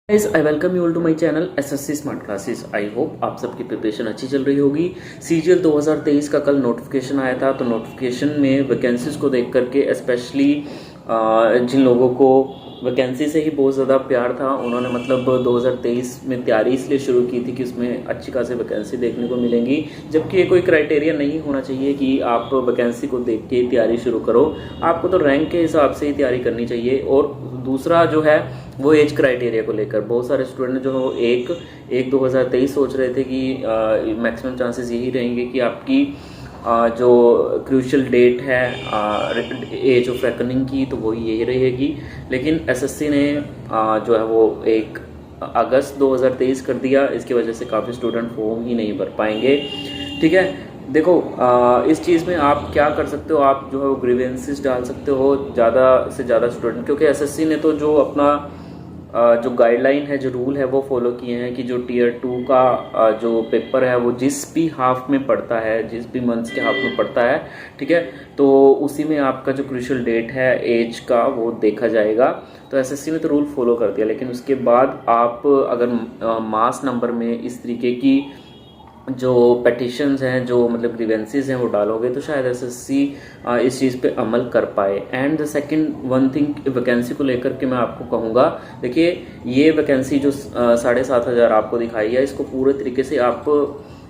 Guys I welcome you all to my channel SSC smart classes. I hope आप सबकी preparation अच्छी चल रही होगी। सीजीएल 2023 का कल नोटिफिकेशन आया था, तो नोटिफिकेशन में वैकेंसीज को देख करके स्पेशली जिन लोगों को वैकेंसी से ही बहुत ज़्यादा प्यार था, उन्होंने मतलब 2023 में तैयारी इसलिए शुरू की थी कि उसमें अच्छी खासी वैकेंसी देखने को मिलेंगी। जबकि ये कोई क्राइटेरिया नहीं होना चाहिए कि आप वैकेंसी को देख के तैयारी शुरू करो, आपको तो रैंक के हिसाब से ही तैयारी करनी चाहिए। और दूसरा जो है वो एज क्राइटेरिया को लेकर बहुत सारे स्टूडेंट जो एक 2023 सोच रहे थे कि मैक्सिमम चांसेस यही रहेंगे कि आपकी जो क्रूशियल डेट है एज ऑफ रेकनिंग की, तो वही यही रहेगी। लेकिन एसएससी ने जो है वो 1 अगस्त 2023 कर दिया। इसकी वजह से काफ़ी स्टूडेंट फॉर्म ही नहीं भर पाएंगे। ठीक है, देखो इस चीज़ में आप क्या कर सकते हो, आप जो है वो ग्रीवेंसेस डाल सकते हो ज़्यादा से ज़्यादा स्टूडेंट, क्योंकि एसएससी ने तो जो अपना जो गाइडलाइन है, जो रूल है वो फॉलो किए हैं कि जो टीयर 2 का जो पेपर है वो जिस भी हाफ में पड़ता है, जिस भी मंथ्स के हाफ में पड़ता है, ठीक है, तो उसी में आपका जो क्रूशियल डेट है एज का वो देखा जाएगा। तो एसएससी ने तो रूल फॉलो कर दिया, लेकिन उसके बाद आप अगर मास नंबर में इस तरीके की जो पेटिशंस हैं, जो मतलब ग्रीवेंसेस हैं वो डालोगे, तो शायद एसएससी इस चीज़ पे अमल कर पाए। And the second one thing vacancy को लेकर के मैं आपको कहूँगा, देखिए ये वैकेंसी जो 7,500 आपको दिखाई है, इसको पूरे तरीके से आप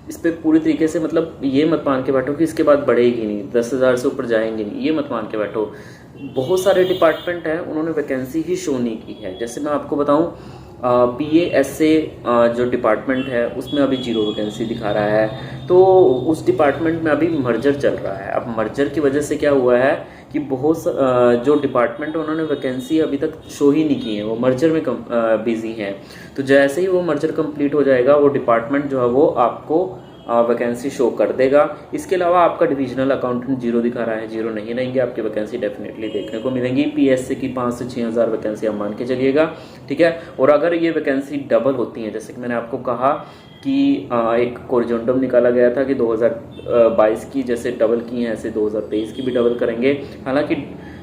इस पर पूरी तरीके से मतलब ये मत मान के बैठो कि इसके बाद बढ़ेगी नहीं, 10,000 से ऊपर जाएंगे नहीं, ये मत मान के बैठो। बहुत सारे डिपार्टमेंट हैं उन्होंने वैकेंसी ही शो नहीं की है। जैसे मैं आपको बताऊँ, PASA जो डिपार्टमेंट है उसमें अभी 0 वैकेंसी दिखा रहा है। तो उस डिपार्टमेंट में अभी मर्जर चल रहा है। अब मर्जर की वजह से क्या हुआ है कि बहुत जो डिपार्टमेंट है उन्होंने वैकेंसी अभी तक शो ही नहीं की है, वो मर्जर में बिजी हैं। तो जैसे ही वो मर्जर कंप्लीट हो जाएगा, वो डिपार्टमेंट जो है वो आपको वैकेंसी शो कर देगा। इसके अलावा आपका डिविजनल अकाउंटेंट 0 दिखा रहा है, 0 नहीं रहेंगे, आपकी वैकेंसी डेफिनेटली देखने को मिलेंगी। PSC की 5 से 6,000 वैकेंसी आप मान के चलिएगा, ठीक है। और अगर ये वैकेंसी डबल होती हैं, जैसे कि मैंने आपको कहा कि एक कोरिजेंडम निकाला गया था कि 2022 की जैसे डबल की हैं, ऐसे 2023 की भी डबल करेंगे। हालांकि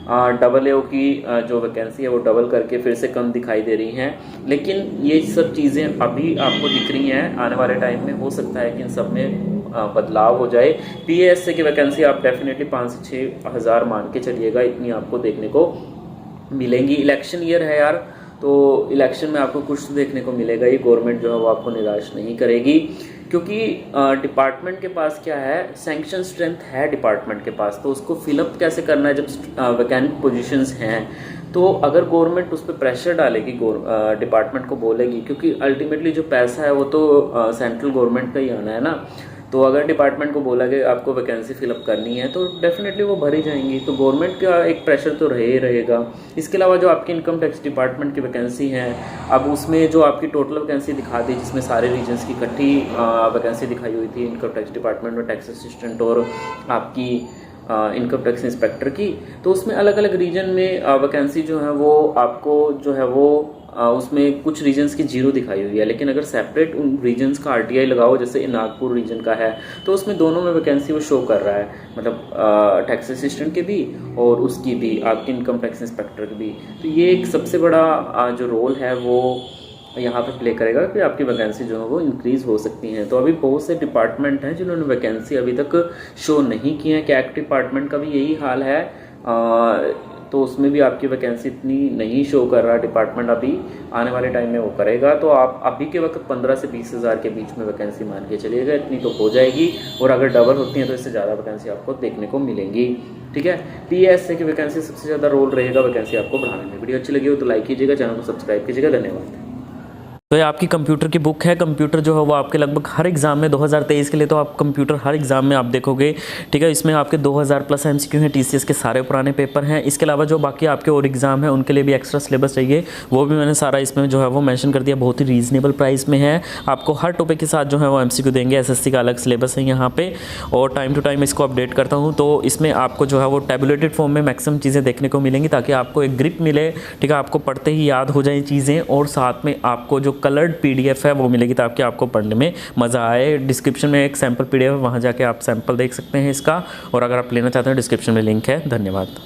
AA की जो वैकेंसी है वो डबल करके फिर से कम दिखाई दे रही हैं, लेकिन ये सब चीज़ें अभी आपको दिख रही हैं। आने वाले टाइम में हो सकता है कि इन सब में बदलाव हो जाए। PASA की वैकेंसी आप डेफिनेटली 5 से 6,000 मान के चलिएगा, इतनी आपको देखने को मिलेंगी। इलेक्शन ईयर है यार, तो इलेक्शन में आपको कुछ तो देखने को मिलेगा ही। गवर्नमेंट जो है वो आपको निराश नहीं करेगी, क्योंकि डिपार्टमेंट के पास क्या है, सैंक्शन स्ट्रेंथ है डिपार्टमेंट के पास। तो उसको फिलअप कैसे करना है जब वैकेंट पोजीशंस हैं, तो अगर गवर्नमेंट उस पर प्रेशर डालेगी, डिपार्टमेंट को बोलेगी, क्योंकि अल्टीमेटली जो पैसा है वो तो सेंट्रल गवर्नमेंट का ही आना है ना। तो अगर डिपार्टमेंट को बोला कि आपको वैकेंसी फिलअप करनी है, तो डेफिनेटली वो भरी जाएंगी। तो गवर्नमेंट का एक प्रेशर तो रहे ही रहेगा। इसके अलावा जो आपकी इनकम टैक्स डिपार्टमेंट की वैकेंसी है, अब उसमें जो आपकी टोटल वैकेंसी दिखा दी, जिसमें सारे रीजन्स की इकट्ठी वैकेंसी दिखाई हुई थी इनकम टैक्स डिपार्टमेंट में, टैक्स असिस्टेंट और आपकी इनकम टैक्स इंस्पेक्टर की, तो उसमें अलग अलग रीजन में वैकेंसी जो है वो आपको जो है वो उसमें कुछ रीजन्स की 0 दिखाई हुई है। लेकिन अगर सेपरेट उन रीजन्स का RTI लगाओ, जैसे नागपुर रीजन का है, तो उसमें दोनों में वैकेंसी वो शो कर रहा है, मतलब टैक्स असिस्टेंट के भी और उसकी भी, आपकी इनकम टैक्स इंस्पेक्टर की भी। तो ये एक सबसे बड़ा जो रोल है वो यहाँ पे प्ले करेगा कि आपकी वैकेंसी जो है वो इंक्रीज़ हो सकती हैं। तो अभी बहुत से डिपार्टमेंट हैं जिन्होंने वैकेंसी अभी तक शो नहीं की है। कैग डिपार्टमेंट का भी यही हाल है, तो उसमें भी आपकी वैकेंसी इतनी नहीं शो कर रहा डिपार्टमेंट, अभी आने वाले टाइम में वो करेगा। तो आप अभी के वक्त 15 से 20,000 के बीच में वैकेंसी मान के चलिएगा, इतनी तो हो जाएगी। और अगर डबल होती हैं तो इससे ज़्यादा वैकेंसी आपको देखने को मिलेंगी, ठीक है। PASA की वैकेंसी सबसे ज़्यादा रोल रहेगा वैकेंसी आपको बढ़ाने में। वीडियो अच्छी लगी हो तो लाइक कीजिएगा, चैनल को सब्सक्राइब कीजिएगा। धन्यवाद। तो ये आपकी कंप्यूटर की बुक है। कंप्यूटर जो है वो आपके लगभग हर एग्जाम में 2023 के लिए तो आप कंप्यूटर हर एग्जाम में आप देखोगे, ठीक है। इसमें आपके 2000 प्लस MCQ हैं, TCS के सारे पुराने पेपर हैं। इसके अलावा जो बाकी आपके और एग्जाम हैं उनके लिए भी एक्स्ट्रा सिलेबस चाहिए, वो भी मैंने सारा इसमें जो है वो मेंशन कर दिया। बहुत ही रीजनेबल प्राइस में है, आपको हर टॉपिक के साथ जो है वो MCQ देंगे। SSC का अलग सिलेबस है यहाँ पे, और टाइम टू टाइम इसको अपडेट करता हूँ। तो इसमें आपको जो है वो टेबुलेटेड फॉर्म में मैक्सिमम चीज़ें देखने को मिलेंगी, ताकि आपको एक ग्रिप मिले, ठीक है। आपको पढ़ते ही याद हो जाए चीज़ें, और साथ में आपको जो कलर्ड PDF है वो मिलेगी, ताकि आपको पढ़ने में मज़ा आए। डिस्क्रिप्शन में एक सैम्पल PDF है, वहाँ जाके आप सैम्पल देख सकते हैं इसका, और अगर आप लेना चाहते हैं डिस्क्रिप्शन में लिंक है। धन्यवाद।